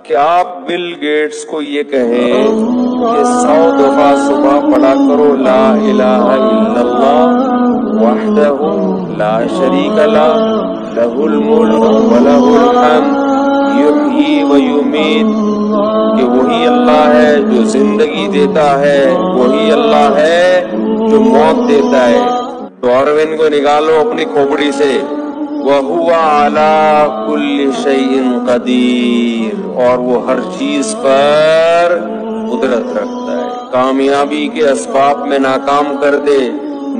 کہ آپ Bill Gates کو یہ کہیں کہ 100 دفعہ صبح پڑھا کرو لا الہ الا اللہ وحدہ لا شریک لہ لہ الملک ولہ الحمد یحیی و یمیت، کہ وہی اللہ ہے جو زندگی دیتا ہے، وہی اللہ ہے جو موت دیتا ہے۔ ڈاروین کو نکالو اپنی کھوپڑی سے، وَهُوَ عَلَى كُلِّ شَيْءٍ قَدِيرٌ، اور وہ ہر چیز پر قدرت رکھتا ہے۔ کامیابی کے اسباب میں ناکام کر دے،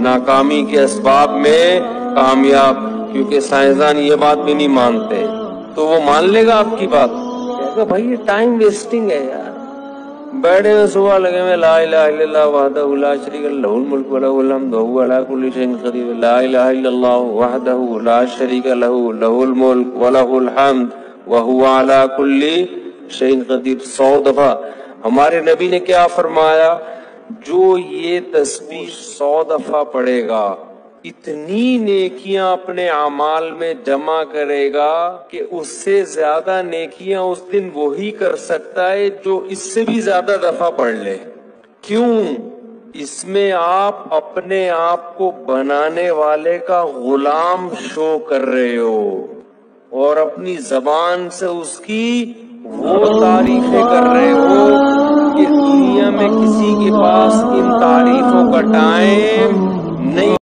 ناکامی کے اسباب میں کامیاب، کیونکہ سائنسدان یہ بات بھی نہیں مانتے، تو وہ مان لے گا آپ کی بات، کہے گا بھائی یہ ٹائم ویسٹنگ ہے یار، بیٹھے ہوئے صبح لگے ہوئے لا الہ الا اللہ وحدہ لا شریک لہ لہ الملک ولہ الحمد وہو علی کل شیء قدیر، لا الہ الا اللہ وحدہ لا شریک لہ لہ الملک ولہ الحمد وہو علی کل شیء قدیر 100 دفعہ۔ ہمارے نبی نے کیا فرمایا؟ جو یہ تسبیح 100 دفعہ پڑھے گا اتنی نیکیاں اپنے اعمال میں جمع کرے گا کہ اس سے زیادہ نیکیاں اس دن وہی کر سکتا ہے جو اس سے بھی زیادہ دفعہ پڑھ لے۔ کیوں؟ اس میں آپ اپنے آپ کو بنانے والے کا غلام شو کر رہے ہو اور اپنی زبان سے اس کی وہ تعریفیں کر رہے ہو کہ دنیا میں کسی کے پاس ان تعریفوں کا ٹائم نہیں